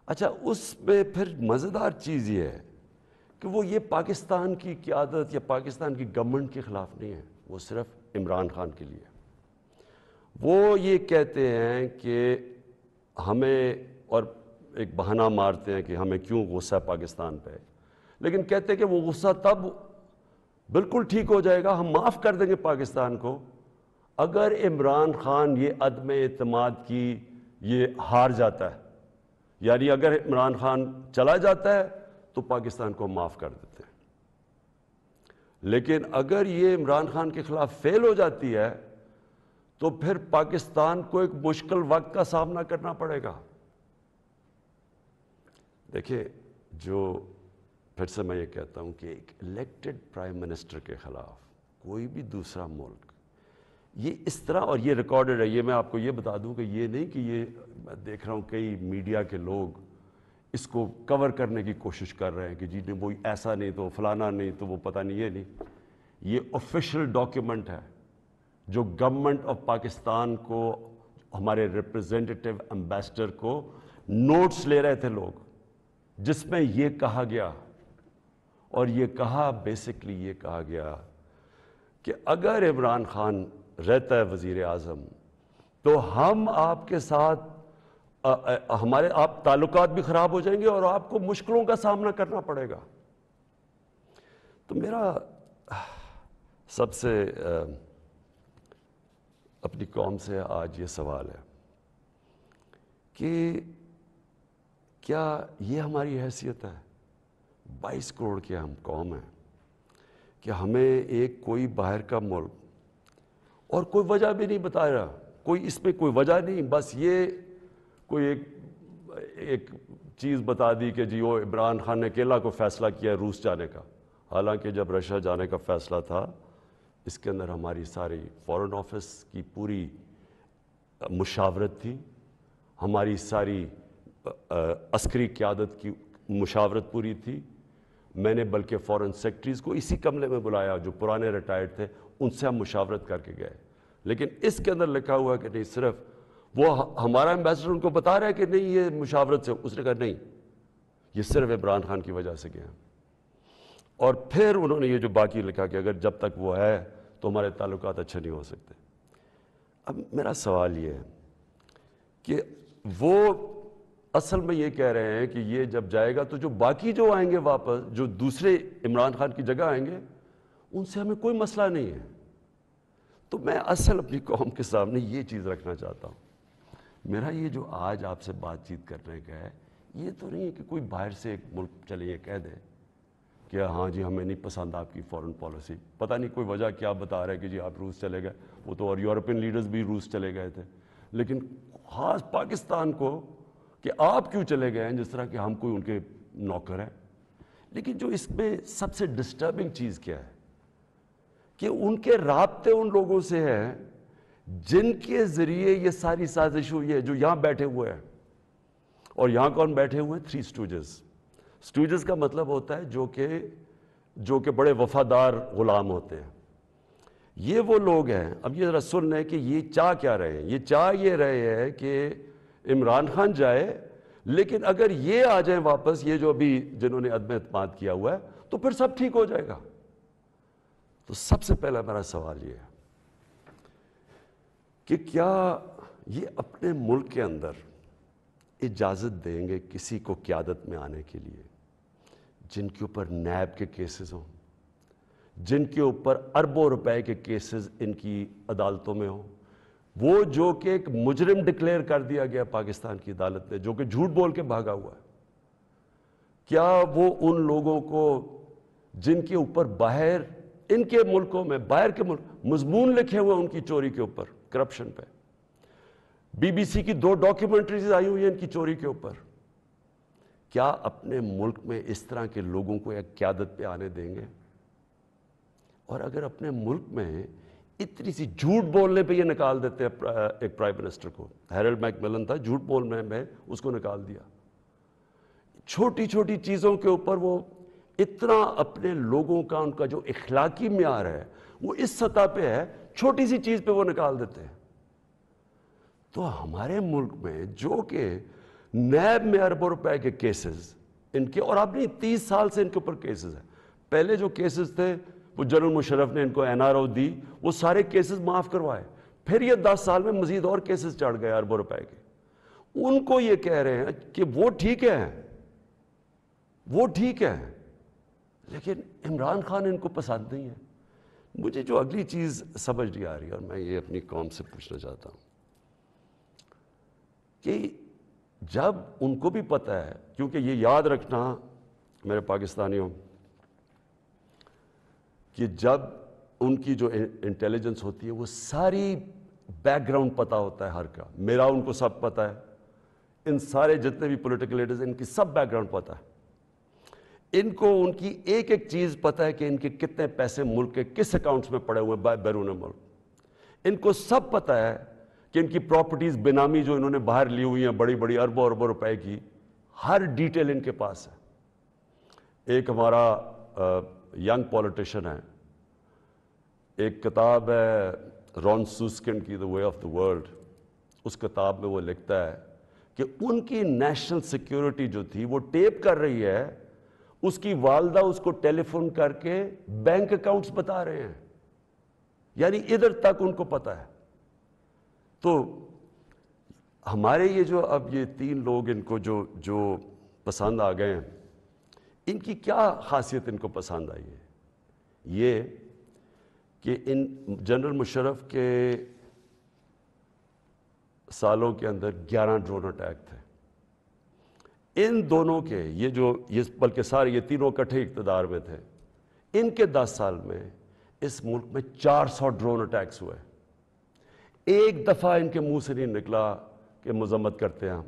اچھا, اس میں پھر مزیدار چیز یہ ہے کہ وہ یہ پاکستان کی قیادت یا پاکستان کی گورنمنٹ کے خلاف نہیں ہے, وہ صرف عمران خان کے لیے. وہ یہ کہتے ہیں کہ ہمیں, اور ایک بہانہ مارتے ہیں کہ ہمیں کیوں غصہ پاکستان پہ, لیکن کہتے ہیں کہ وہ غصہ تب بالکل ٹھیک ہو جائے گا, ہم معاف کر دیں گے پاکستان کو اگر عمران خان یہ عدم اعتماد کی یہ ہار جاتا ہے. یعنی اگر عمران خان چلا جاتا ہے تو پاکستان کو معاف کر دیتے ہیں, لیکن اگر یہ عمران خان کے خلاف فیل ہو جاتی ہے تو پھر پاکستان کو ایک مشکل وقت کا سامنا کرنا پڑے گا. دیکھیں, جو پھر سے میں یہ کہتا ہوں کہ ایک الیکٹڈ پرائم منسٹر کے خلاف کوئی بھی دوسرا ملک یہ اس طرح, اور یہ ریکارڈڈ ہے, یہ میں آپ کو یہ بتا دوں کہ یہ نہیں کہ یہ میں دیکھ رہا ہوں کئی میڈیا کے لوگ اس کو کور کرنے کی کوشش کر رہے ہیں کہ جی نہیں وہ ایسا نہیں تو فلانا نہیں تو وہ پتہ نہیں, یہ نہیں, یہ آفیشیل ڈاکیومنٹ ہے جو گورنمنٹ آف پاکستان کو, ہمارے ریپرزینٹیٹیو امبیسڈر کو نوٹس لے رہے تھے لوگ, جس میں یہ کہا گیا, اور یہ کہا بیسکلی یہ کہا گیا کہ اگر عمران خان رہتا ہے وزیر اعظم تو ہم آپ کے ساتھ ہمارے آپ تعلقات بھی خراب ہو جائیں گے اور آپ کو مشکلوں کا سامنا کرنا پڑے گا. تو میرا سب سے اپنی قوم سے آج یہ سوال ہے کہ کیا یہ ہماری حیثیت ہے, 22 کروڑ کی ہم قوم ہیں, کہ ہمیں ایک کوئی باہر کا ملک, اور کوئی وجہ بھی نہیں بتا رہا, کوئی اس میں کوئی وجہ نہیں, بس یہ کوئی ایک چیز بتا دی کہ جی وہ عمران خان نے اکیلا کو فیصلہ کیا روس جانے کا, حالانکہ جب رشیا جانے کا فیصلہ تھا اس کے اندر ہماری ساری فارن آفس کی پوری مشاورت تھی, ہماری ساری عسکری قیادت کی مشاورت پوری تھی. میں نے بلکہ فارن سیکرٹریز کو اسی کمرے میں بلایا جو پرانے ریٹائرڈ تھے, ان سے ہم مشاورت کر کے گئے, لیکن اس کے اندر لکھا ہوا کہ نہیں, صرف وہ ہمارا ایمبیسڈر ان کو بتا رہا ہے کہ نہیں یہ مشاورت سے, اس نے کہا نہیں یہ صرف عمران خان کی وجہ سے گیا. اور پھر انہوں نے یہ جو باقی لکھا کہ اگر جب تک وہ ہے تو ہمارے تعلقات اچھے نہیں ہو سکتے. اب میرا سوال یہ ہے کہ وہ اصل میں یہ کہہ رہے ہیں کہ یہ جب جائے گا تو جو باقی جو آئیں گے واپس, جو دوسرے عمران خان کی جگہ آئیں گے, ان سے ہمیں کوئی مسئلہ نہیں ہے. تو میں اصل اپنی قوم کے سامنے یہ چیز رکھنا چاہتا ہوں. میرا یہ جو آج آپ سے بات چیت کرنے کا ہے، یہ تو نہیں ہے کہ کوئی باہر سے ایک ملک چلے یہ کہہ دے کہ ہاں جی ہمیں نہیں پسند آپ کی فورن پالیسی. پتہ نہیں کوئی وجہ کیا بتا رہا ہے کہ جی آپ روس چلے گئے. وہ تو اور یورپین لیڈرز بھی روس چلے گئے تھے. لیکن خاص پاکستان کو کہ آپ کیوں چلے گئے ہیں، جس طرح کہ ہم کوئی ان کے نوکر ہیں. لیکن جو اس میں سب سے ڈسٹربنگ چیز کیا ہے کہ ان کے رابطے ان لوگوں سے ہیں جن کے ذریعے یہ ساری سازش ہوئی ہے، جو یہاں بیٹھے ہوئے ہیں. اور یہاں کون بیٹھے ہوئے ہیں؟ 3 اسٹوجز. اسٹوجز کا مطلب ہوتا ہے جو کہ بڑے وفادار غلام ہوتے ہیں. یہ وہ لوگ ہیں. اب یہ ذرا سن لیں کہ یہ چاہ کیا رہے ہیں. یہ چاہ یہ رہے ہیں کہ عمران خان جائے، لیکن اگر یہ آ جائیں واپس، یہ جو ابھی جنہوں نے عدم اعتماد کیا ہوا ہے، تو پھر سب ٹھیک ہو جائے گا. تو سب سے پہلا میرا سوال یہ ہے کہ کیا یہ اپنے ملک کے اندر اجازت دیں گے کسی کو قیادت میں آنے کے لیے جن کے اوپر نیب کے کیسز ہوں، جن کے اوپر اربوں روپے کے کیسز ان کی عدالتوں میں ہوں، وہ جو کہ ایک مجرم ڈکلیئر کر دیا گیا پاکستان کی عدالت نے، جو کہ جھوٹ بول کے بھاگا ہوا ہے. کیا وہ ان لوگوں کو جن کے اوپر باہر ان کے ملکوں میں، باہر کے ملک مضمون لکھے ہوئے ان کی چوری کے اوپر، کرپشن پہ، BBC کی 2 ڈاکیومنٹریز آئی ہوئی ہیں ان کی چوری کے اوپر، کیا اپنے ملک میں اس طرح کے لوگوں کو ایک قیادت پہ آنے دیں گے؟ اور اگر اپنے ملک میں اتنی سی جھوٹ بولنے پہ یہ نکال دیتے ہیں ایک پرائم منسٹر کو، ہیرلڈ میک ملن تھا، جھوٹ بولنے میں اس کو نکال دیا. چھوٹی چھوٹی چیزوں کے اوپر وہ اتنا اپنے لوگوں کا، ان کا جو اخلاقی معیار ہے وہ اس سطح پہ ہے، چھوٹی سی چیز پہ وہ نکال دیتے ہیں. تو ہمارے ملک میں جو کہ نیب میں اربوں روپے کے کیسز ان کے، اور اب نہیں 30 سال سے ان کے اوپر کیسز ہیں. پہلے جو کیسز تھے وہ جنرل مشرف نے ان کو NRO دی، وہ سارے کیسز معاف کروائے. پھر یہ 10 سال میں مزید اور کیسز چڑھ گئے اربوں روپے کے. ان کو یہ کہہ رہے ہیں کہ وہ ٹھیک ہے، وہ ٹھیک ہے، لیکن عمران خان ان کو پسند نہیں ہے. مجھے جو اگلی چیز سمجھ نہیں آ رہی، اور میں یہ اپنی قوم سے پوچھنا چاہتا ہوں کہ جب ان کو بھی پتہ ہے، کیونکہ یہ یاد رکھنا میرے پاکستانیوں کہ جب ان کی جو انٹیلیجنس ہوتی ہے وہ ساری بیک گراؤنڈ پتہ ہوتا ہے ہر کا. میرا ان کو سب پتہ ہے، ان سارے جتنے بھی پولیٹیکل لیڈرز ان کی سب بیک گراؤنڈ پتہ ہے. ان کو ان کی ایک ایک چیز پتہ ہے کہ ان کے کتنے پیسے ملک کے کس اکاؤنٹس میں پڑے ہوئے ہیں بیرون ملک. ان کو سب پتہ ہے کہ ان کی پراپرٹیز بینامی جو انہوں نے باہر لی ہوئی ہیں بڑی بڑی اربوں اربوں روپے کی، ہر ڈیٹیل ان کے پاس ہے. ایک ہمارا ینگ پولیٹیشین ہے، ایک کتاب ہے رون سوسکنڈ کی، دا وے آف دا ورلڈ. اس کتاب میں وہ لکھتا ہے کہ ان کی نیشنل سیکیورٹی جو تھی وہ ٹیپ کر رہی ہے، اس کی والدہ اس کو ٹیلی فون کر کے بینک اکاؤنٹس بتا رہے ہیں، یعنی ادھر تک ان کو پتہ ہے. تو ہمارے یہ جو اب یہ 3 لوگ ان کو جو پسند آ گئے ہیں، ان کی کیا خاصیت ان کو پسند آئی ہے؟ یہ کہ ان جنرل مشرف کے سالوں کے اندر 11 ڈرون اٹیک تھے. ان دونوں کے یہ بلکہ سارے یہ تینوں اکٹھے اقتدار میں تھے. ان کے 10 سال میں اس ملک میں 400 ڈرون اٹیکس ہوئے. ایک دفعہ ان کے منہ سے نہیں نکلا کہ مذمت کرتے ہیں ہم.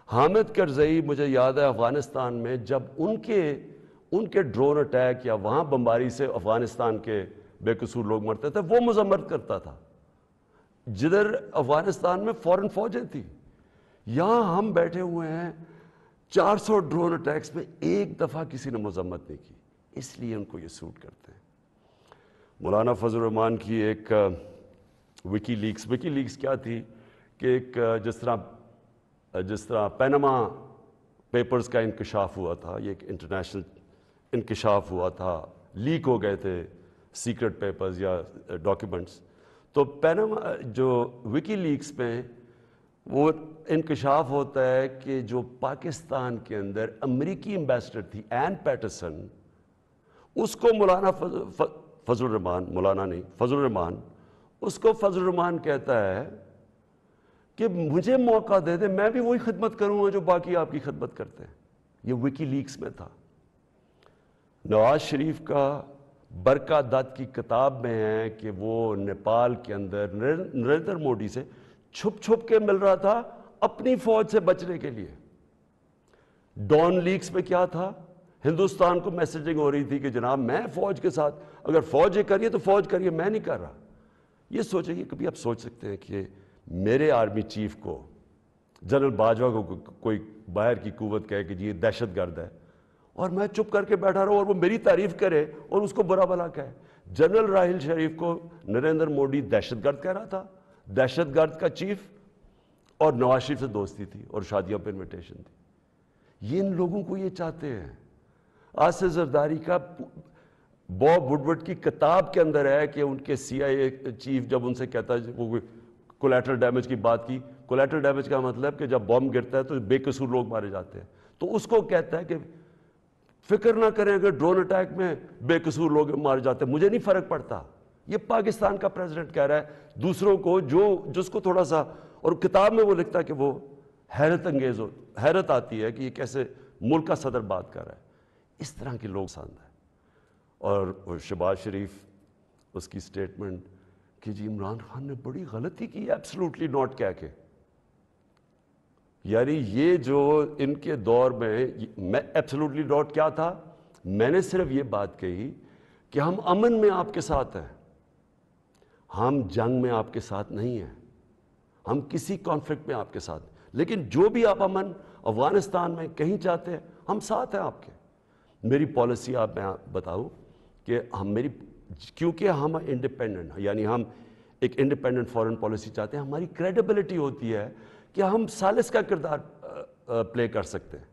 حامد کرزئی مجھے یاد ہے افغانستان میں جب ان کے ڈرون اٹیک یا وہاں بمباری سے افغانستان کے بے قصور لوگ مرتے تھے، وہ مذمت کرتا تھا. جدھر افغانستان میں فورن فوجیں تھیں، یہاں ہم بیٹھے ہوئے ہیں 400 ڈرون اٹیکس میں ایک دفعہ کسی نے مذمت نہیں کی. اس لیے ان کو یہ سوٹ کرتے ہیں. مولانا فضل الرحمان کی ایک وکی لیکس کیا تھی کہ ایک جس طرح پینما پیپرز کا انکشاف ہوا تھا، یہ ایک انٹرنیشنل انکشاف ہوا تھا، لیک ہو گئے تھے سیکرٹ پیپرز یا ڈاکیومنٹس. تو پینما جو وکی لیکس میں وہ انکشاف ہوتا ہے کہ جو پاکستان کے اندر امریکی ایمبیسڈر تھی این پیٹرسن، اس کو مولانا فضل الرحمان، مولانا نہیں، فضل الرحمان، اس کو فضل الرحمان کہتا ہے کہ مجھے موقع دے دے، میں بھی وہی خدمت کروں گا جو باقی آپ کی خدمت کرتے ہیں. یہ وکی لیکس میں تھا. نواز شریف کا برکا دت کی کتاب میں ہے کہ وہ نیپال کے اندر نریندر مودی سے چھپ چھپ کے مل رہا تھا اپنی فوج سے بچنے کے لیے. ڈان لیکس میں کیا تھا؟ ہندوستان کو میسیجنگ ہو رہی تھی کہ جناب میں فوج کے ساتھ، اگر فوج یہ کریے تو فوج کریے، میں نہیں کر رہا. یہ سوچیں کہ کبھی آپ سوچ سکتے ہیں کہ میرے آرمی چیف کو، جنرل باجوہ کو کوئی باہر کی قوت کہے کہ جی یہ دہشت گرد ہے، اور میں چپ کر کے بیٹھا رہا ہوں اور وہ میری تعریف کرے اور اس کو برا بھلا کہے. جنرل راحیل شریف کو نریندر مودی دہشت گرد کہہ رہا تھا، دہشت گرد کا چیف، اور نواز شریف سے دوستی تھی اور شادیوں پہ انویٹیشن تھی. یہ ان لوگوں کو یہ چاہتے ہیں. آصف زرداری کا باب وڈورڈ کی کتاب کے اندر ہے کہ ان کے سی آئی اے چیف جب ان سے کہتا ہے، وہ کولیٹرل ڈیمیج کی بات کی، کولیٹرل ڈیمیج کا مطلب کہ جب بم گرتا ہے تو بے قصور لوگ مارے جاتے ہیں، تو اس کو کہتا ہے کہ فکر نہ کریں اگر ڈرون اٹیک میں بے قصور لوگ مارے جاتے ہیں، مجھے نہیں فرق پڑتا. یہ پاکستان کا پریزیڈنٹ کہہ رہا ہے دوسروں کو، جس کو تھوڑا سا، اور کتاب میں وہ لکھتا ہے کہ وہ حیرت انگیز ہو، حیرت آتی ہے کہ یہ کیسے ملک کا صدر بات کر رہا ہے. اس طرح کے لوگ پسند ہیں. اور شہباز شریف، اس کی سٹیٹمنٹ کہ جی عمران خان نے بڑی غلطی کی ایبسلوٹلی ناٹ کہہ کے. یعنی یہ جو ان کے دور میں ایبسلوٹلی ناٹ کیا تھا، میں نے صرف یہ بات کہی کہ ہم امن میں آپ کے ساتھ ہیں، ہم جنگ میں آپ کے ساتھ نہیں ہیں، ہم کسی کانفلکٹ میں آپ کے ساتھ، لیکن جو بھی آپ امن افغانستان میں کہیں چاہتے ہیں ہم ساتھ ہیں آپ کے. میری پالیسی آپ میں بتاؤں کہ کیونکہ ہم انڈیپینڈنٹ ہیں، یعنی ہم ایک انڈیپینڈنٹ فارن پالیسی چاہتے ہیں، ہماری کریڈیبلٹی ہوتی ہے کہ ہم ثالث کا کردار پلے کر سکتے ہیں.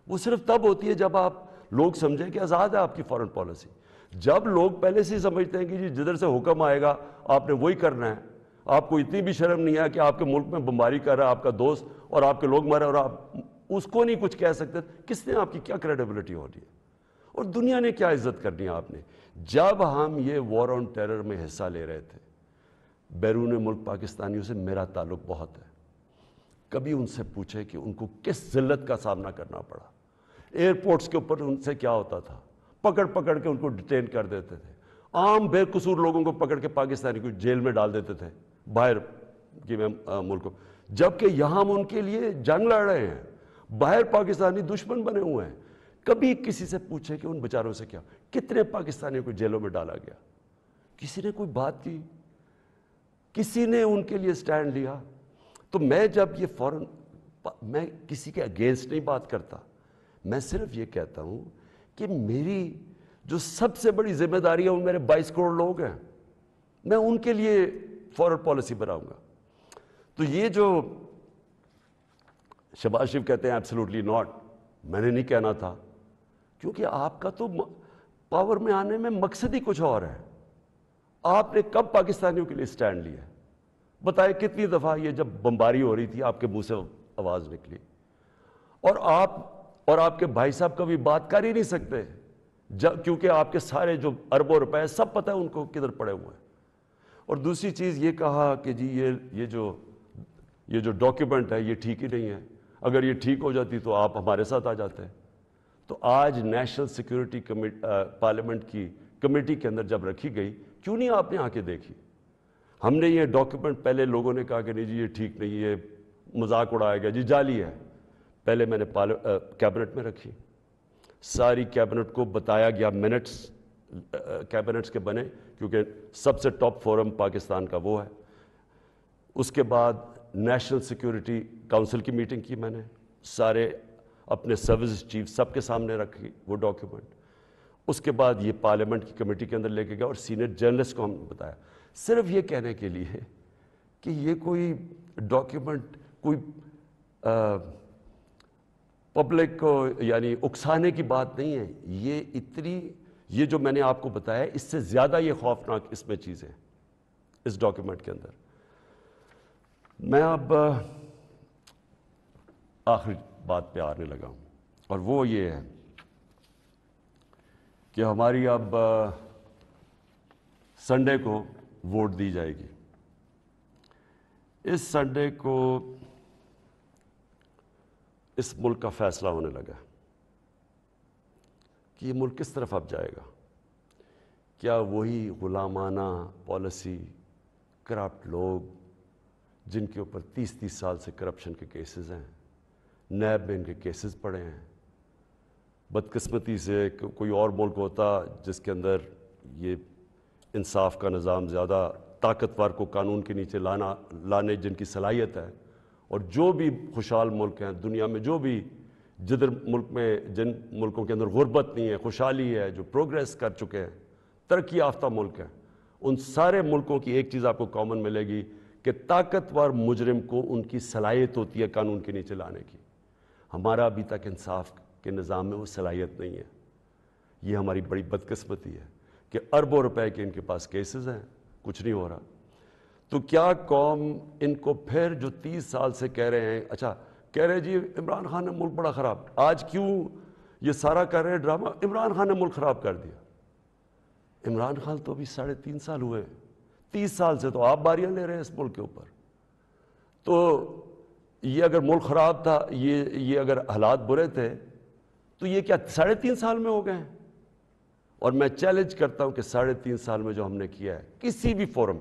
وہ صرف تب ہوتی ہے جب آپ لوگ سمجھیں کہ آزاد ہے آپ کی فارن پالیسی. جب لوگ پہلے سے ہی سمجھتے ہیں کہ جی جدھر سے حکم آئے گا آپ نے وہی کرنا ہے، آپ کو اتنی بھی شرم نہیں ہے کہ آپ کے ملک میں بمباری کر رہا ہے آپ کا دوست اور آپ کے لوگ مرے اور آپ اس کو نہیں کچھ کہہ سکتے، کس نے آپ کی کیا کریڈیبلٹی ہو رہی ہے اور دنیا نے کیا عزت کرنی ہے آپ نے. جب ہم یہ وار آن ٹیرر میں حصہ لے رہے تھے، بیرون ملک پاکستانیوں سے میرا تعلق بہت ہے. کبھی ان سے پوچھے کہ ان کو کس ذلت کا سامنا کرنا پڑا. ایئرپورٹس کے اوپر ان سے کیا ہوتا تھا، پکڑ پکڑ کے ان کو ڈیٹین کر دیتے تھے، عام بے قصور لوگوں کو پکڑ کے پاکستانی کو جیل میں ڈال دیتے تھے باہر کے ملکوں، جبکہ یہاں ہم ان کے لیے جنگ لڑ رہے ہیں، باہر پاکستانی دشمن بنے ہوئے ہیں. کبھی کسی سے پوچھے کہ ان بیچاروں سے کیا، کتنے پاکستانیوں کو جیلوں میں ڈالا گیا، کسی نے کوئی بات کی، کسی نے ان کے لیے سٹینڈ لیا. تو میں جب یہ میں کسی کے اگینسٹ نہیں بات کرتا، میں صرف یہ کہتا ہوں کہ میری جو سب سے بڑی ذمہ داری ہے وہ میرے 22 کروڑ لوگ ہیں، میں ان کے لیے فارن پالیسی بناؤں گا. تو یہ جو شہباز شریف کہتے ہیں ایبسلوٹلی ناٹ، میں نے نہیں کہنا تھا، کیونکہ آپ کا تو پاور میں آنے میں مقصد ہی کچھ اور ہے. آپ نے کب پاکستانیوں کے لیے سٹینڈ لیا؟ بتائے کتنی دفعہ یہ جب بمباری ہو رہی تھی آپ کے منہ سے آواز نکلی، اور آپ کے بھائی صاحب کبھی بات کر ہی نہیں سکتے کیونکہ آپ کے سارے جو اربوں روپے سب پتہ ہے ان کو کدھر پڑے ہوئے ہیں. اور دوسری چیز یہ کہا کہ جی یہ جو ڈاکیومنٹ ہے یہ ٹھیک ہی نہیں ہے، اگر یہ ٹھیک ہو جاتی تو آپ ہمارے ساتھ آ جاتے ہیں. تو آج نیشنل سیکیورٹی پارلیمنٹ کی کمیٹی کے اندر جب رکھی گئی، کیوں نہیں آپ نے آ کے دیکھی؟ ہم نے یہ ڈاکیومنٹ پہلے لوگوں نے کہا کہ نہیں جی یہ ٹھیک نہیں، یہ مذاق اڑایا گیا، جی جعلی ہے. پہلے میں نے کیبنٹ میں رکھی، ساری کیبنٹ کو بتایا گیا، منٹس کیبنٹس کے بنے کیونکہ سب سے ٹاپ فورم پاکستان کا وہ ہے. اس کے بعد نیشنل سیکیورٹی کونسل کی میٹنگ کی، میں نے سارے اپنے سروس چیف سب کے سامنے رکھی وہ ڈاکیومنٹ. اس کے بعد یہ پارلیمنٹ کی کمیٹی کے اندر لے کے گیا اور سینئر جرنلسٹ کو ہم نے بتایا، صرف یہ کہنے کے لیے کہ یہ کوئی ڈاکیومنٹ کوئی پبلک کو یعنی اکسانے کی بات نہیں ہے. یہ جو میں نے آپ کو بتایا اس سے زیادہ یہ خوفناک اس میں چیزیں اس ڈاکیومنٹ کے اندر. میں اب آخری بات پہ آنے لگا ہوں اور وہ یہ ہے کہ ہماری اب سنڈے کو ووٹ دی جائے گی. اس سنڈے کو اس ملک کا فیصلہ ہونے لگا کہ یہ ملک کس طرف اب جائے گا. کیا وہی غلامانہ پالیسی، کرپٹ لوگ جن کے اوپر 30 سال سے کرپشن کے کیسز ہیں، نیب میں ان کے کیسز پڑے ہیں. بدقسمتی سے کوئی اور ملک ہوتا جس کے اندر یہ انصاف کا نظام زیادہ طاقتور کو قانون کے نیچے لانے جن کی صلاحیت ہے، اور جو بھی خوشحال ملک ہیں دنیا میں، جو بھی جن ملکوں کے اندر غربت نہیں ہے، خوشحالی ہے، جو پروگریس کر چکے ہیں، ترقی یافتہ ملک ہیں، ان سارے ملکوں کی ایک چیز آپ کو کامن ملے گی کہ طاقتور مجرم کو ان کی صلاحیت ہوتی ہے قانون کے نیچے لانے کی. ہمارا ابھی تک انصاف کے نظام میں وہ صلاحیت نہیں ہے. یہ ہماری بڑی بدقسمتی ہے کہ اربوں روپے کے ان کے پاس کیسز ہیں، کچھ نہیں ہو رہا. تو کیا قوم ان کو پھر جو 30 سال سے کہہ رہے ہیں، اچھا کہہ رہے جی عمران خان نے ملک بڑا خراب، آج کیوں یہ سارا کر رہے ڈرامہ عمران خان نے ملک خراب کر دیا؟ عمران خان تو ابھی 3.5 سال ہوئے، 30 سال سے تو آپ باریاں لے رہے ہیں اس ملک کے اوپر. تو یہ اگر ملک خراب تھا، یہ اگر حالات برے تھے تو یہ کیا 3.5 سال میں ہو گئے ہیں؟ اور میں چیلنج کرتا ہوں کہ 3.5 سال میں جو ہم نے کیا ہے کسی بھی فورم،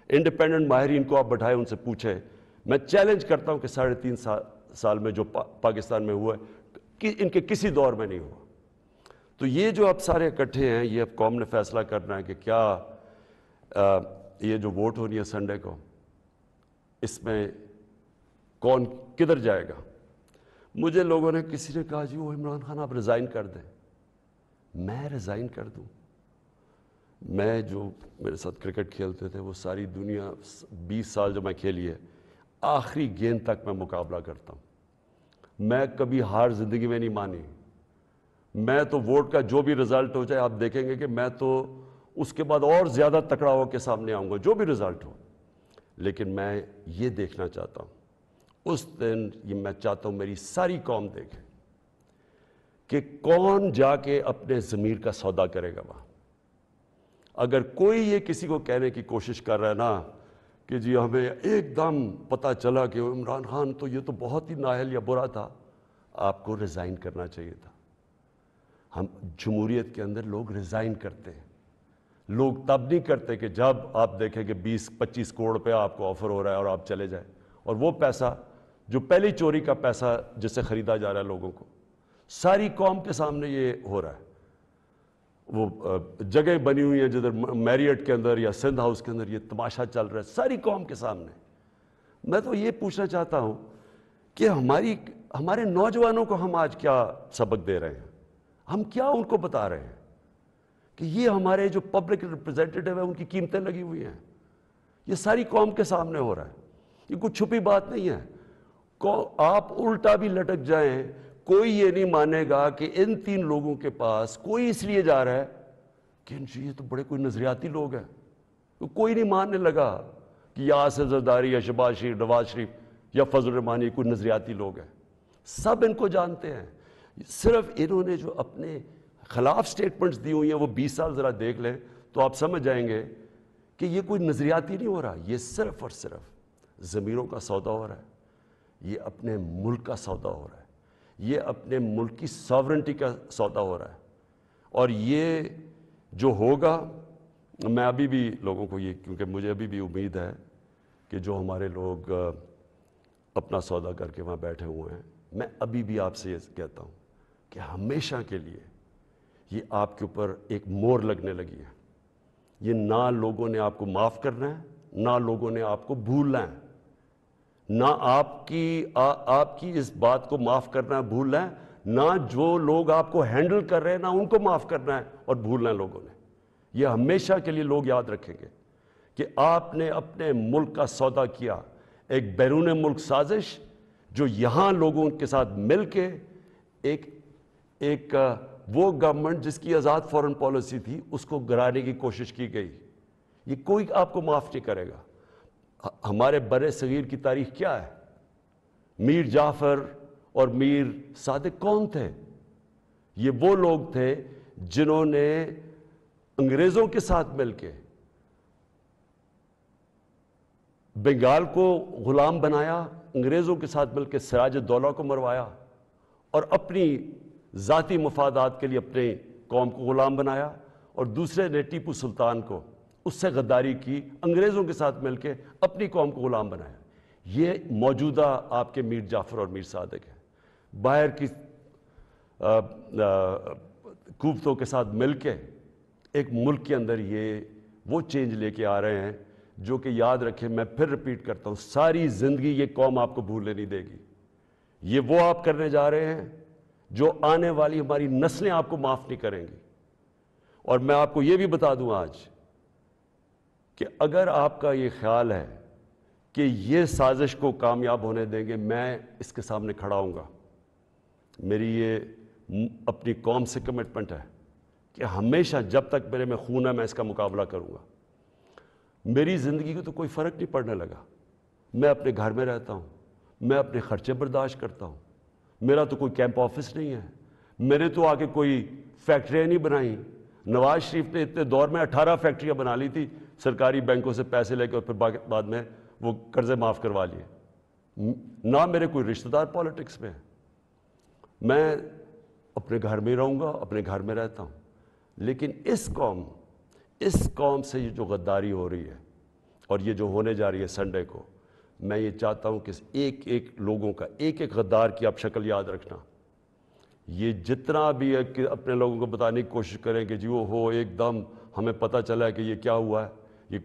انڈیپینڈنٹ ماہرین کو آپ بٹھائے ان سے پوچھیں، میں چیلنج کرتا ہوں کہ 3.5 سال میں جو پاکستان میں ہوا ہے کہ ان کے کسی دور میں نہیں ہوا. تو یہ جو اب سارے اکٹھے ہیں، یہ اب قوم نے فیصلہ کرنا ہے کہ کیا یہ جو ووٹ ہونی ہے سنڈے کو، اس میں کون کدھر جائے گا. مجھے لوگوں نے کسی نے کہا جی وہ عمران خان آپ ریزائن کر دیں. میں ریزائن کر دوں؟ میں جو میرے ساتھ کرکٹ کھیلتے تھے وہ ساری دنیا 20 سال جو میں کھیلی ہے، آخری گیند تک میں مقابلہ کرتا ہوں. میں کبھی ہار زندگی میں نہیں مانی. میں تو ووٹ کا جو بھی رزلٹ ہو جائے، آپ دیکھیں گے کہ میں تو اس کے بعد اور زیادہ تکڑا ہو کے سامنے آؤں گا جو بھی رزلٹ ہو. لیکن میں یہ دیکھنا چاہتا ہوں اس دن، یہ میں چاہتا ہوں میری ساری قوم دیکھے کہ کون جا کے اپنے ضمیر کا سودا کرے گا وہاں. اگر کوئی یہ کسی کو کہنے کی کوشش کر رہا ہے نا کہ جی ہمیں ایک دم پتہ چلا کہ عمران خان تو یہ تو بہت ہی نااہل یا برا تھا، آپ کو ریزائن کرنا چاہیے تھا. ہم جمہوریت کے اندر لوگ ریزائن کرتے ہیں. لوگ تب نہیں کرتے کہ جب آپ دیکھیں کہ 20-25 کروڑ روپے آپ کو آفر ہو رہا ہے اور آپ چلے جائیں، اور وہ پیسہ جو پہلی چوری کا پیسہ جس سے خریدا جا رہا ہے لوگوں کو، ساری قوم کے سامنے یہ ہو رہا ہے. وہ جگہ بنی ہوئی ہیں جدھر میریٹ کے اندر یا سندھ ہاؤس کے اندر یہ تماشا چل رہا ہے ساری قوم کے سامنے. میں تو یہ پوچھنا چاہتا ہوں کہ ہمارے نوجوانوں کو ہم آج کیا سبق دے رہے ہیں؟ ہم کیا ان کو بتا رہے ہیں کہ یہ ہمارے جو پبلک ریپرزینٹیٹیو ہیں ان کی قیمتیں لگی ہوئی ہیں؟ یہ ساری قوم کے سامنے ہو رہا ہے، یہ کوئی چھپی بات نہیں ہے. آپ الٹا بھی لٹک جائیں، کوئی یہ نہیں مانے گا کہ ان 3 لوگوں کے پاس کوئی اس لیے جا رہا ہے کہ یہ تو بڑے کوئی نظریاتی لوگ ہیں. کوئی نہیں ماننے لگا کہ یا آصف زرداری یا شہباز شریف، نواز شریف یا فضل الرحمانی کوئی نظریاتی لوگ ہیں. سب ان کو جانتے ہیں. صرف انہوں نے جو اپنے خلاف سٹیٹمنٹس دی ہوئی ہیں وہ 20 سال ذرا دیکھ لیں تو آپ سمجھ جائیں گے کہ یہ کوئی نظریاتی نہیں ہو رہا، یہ صرف اور صرف ضمیروں کا سودا ہو رہا ہے. یہ اپنے ملک کا سودا ہو رہا ہے، یہ اپنے ملک کی ساورنٹی کا سودا ہو رہا ہے. اور یہ جو ہوگا، میں ابھی بھی لوگوں کو کیونکہ مجھے ابھی بھی امید ہے کہ جو ہمارے لوگ اپنا سودا کر کے وہاں بیٹھے ہوئے ہیں، میں ابھی بھی آپ سے یہ کہتا ہوں کہ ہمیشہ کے لیے یہ آپ کے اوپر ایک مور لگنے لگی ہے. یہ نہ لوگوں نے آپ کو معاف کرنا ہے، نہ لوگوں نے آپ کو بھولنا ہے. نہ آپ کی اس بات کو معاف کرنا ہے، بھولنا ہے، نہ جو لوگ آپ کو ہینڈل کر رہے ہیں نہ ان کو معاف کرنا ہے اور بھولنا ہے لوگوں نے. یہ ہمیشہ کے لیے لوگ یاد رکھیں گے کہ آپ نے اپنے ملک کا سودا کیا، ایک بیرون ملک سازش جو یہاں لوگوں کے ساتھ مل کے ایک وہ گورنمنٹ جس کی آزاد فورن پالیسی تھی اس کو گرانے کی کوشش کی گئی. یہ کوئی آپ کو معاف نہیں کرے گا. ہمارے بر صغیر کی تاریخ کیا ہے؟ میر جعفر اور میر صادق کون تھے؟ یہ وہ لوگ تھے جنہوں نے انگریزوں کے ساتھ مل کے بنگال کو غلام بنایا، انگریزوں کے ساتھ مل کے سراج الدولہ کو مروایا، اور اپنی ذاتی مفادات کے لیے اپنے قوم کو غلام بنایا، اور دوسرے نے ٹیپو سلطان کو اس سے غداری کی، انگریزوں کے ساتھ مل کے اپنی قوم کو غلام بنایا۔ یہ موجودہ آپ کے میر جعفر اور میر صادق ہیں، باہر کی قوتوں کے ساتھ مل کے ایک ملک کے اندر یہ وہ چینج لے کے آ رہے ہیں جو کہ یاد رکھیں، میں پھر ریپیٹ کرتا ہوں، ساری زندگی یہ قوم آپ کو بھولنے نہیں دے گی۔ یہ وہ آپ کرنے جا رہے ہیں جو آنے والی ہماری نسلیں آپ کو معاف نہیں کریں گی۔ اور میں آپ کو یہ بھی بتا دوں آج کہ اگر آپ کا یہ خیال ہے کہ یہ سازش کو کامیاب ہونے دیں گے، میں اس کے سامنے کھڑا ہوں گا۔ میری یہ اپنی قوم سے کمٹمنٹ ہے کہ ہمیشہ جب تک میرے میں خون ہے میں اس کا مقابلہ کروں گا۔ میری زندگی کو تو کوئی فرق نہیں پڑنے لگا، میں اپنے گھر میں رہتا ہوں، میں اپنے خرچے برداشت کرتا ہوں، میرا تو کوئی کیمپ آفس نہیں ہے، میرے تو آگے کوئی فیکٹریاں نہیں بنائیں۔ نواز شریف نے اتنے دور میں 18 فیکٹریاں بنا لی تھی سرکاری بینکوں سے پیسے لے کے، اور پھر بعد میں وہ قرضے معاف کروا لیے۔ نہ میرے کوئی رشتہ دار پالیٹکس میں ہے، میں اپنے گھر میں رہوں گا، اپنے گھر میں رہتا ہوں۔ لیکن اس قوم سے یہ جو غداری ہو رہی ہے اور یہ جو ہونے جا رہی ہے سنڈے کو، میں یہ چاہتا ہوں کہ ایک ایک لوگوں کا، ایک ایک غدار کی آپ شکل یاد رکھنا۔ یہ جتنا بھی ہے کہ اپنے لوگوں کو بتانے کی کوشش کریں کہ جی وہ ہو ایک دم ہمیں پتہ چلا ہے کہ یہ کیا ہوا ہے،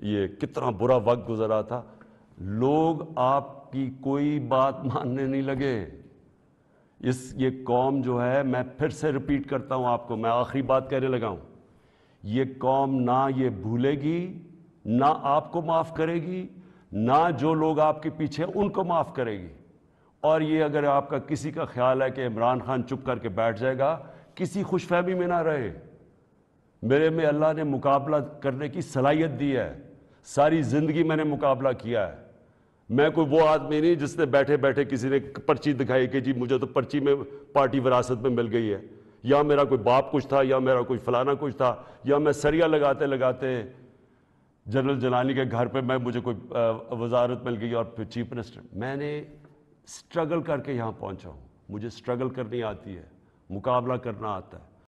یہ کتنا برا وقت گزرا تھا، لوگ آپ کی کوئی بات ماننے نہیں لگے۔ یہ قوم جو ہے، میں پھر سے ریپیٹ کرتا ہوں آپ کو، میں آخری بات کہنے لگا ہوں، یہ قوم نہ یہ بھولے گی، نہ آپ کو معاف کرے گی، نہ جو لوگ آپ کے پیچھے ان کو معاف کرے گی۔ اور یہ اگر آپ کا کسی کا خیال ہے کہ عمران خان چپ کر کے بیٹھ جائے گا، کسی خوش فہمی میں نہ رہے۔ میرے میں اللہ نے مقابلہ کرنے کی صلاحیت دی ہے، ساری زندگی میں نے مقابلہ کیا ہے۔ میں کوئی وہ آدمی نہیں جس نے بیٹھے بیٹھے کسی نے پرچی دکھائی کہ جی مجھے تو پرچی میں پارٹی وراثت میں مل گئی ہے، یا میرا کوئی باپ کچھ تھا، یا میرا کوئی فلانا کچھ تھا، یا میں سریا لگاتے لگاتے جنرل جلانی کے گھر پہ مجھے کوئی وزارت مل گئی اور پھر چیف منسٹر۔ میں نے سٹرگل کر کے یہاں پہنچا ہوں، مجھے سٹرگل کرنی آتی ہے، مقابلہ کرنا آتا ہے۔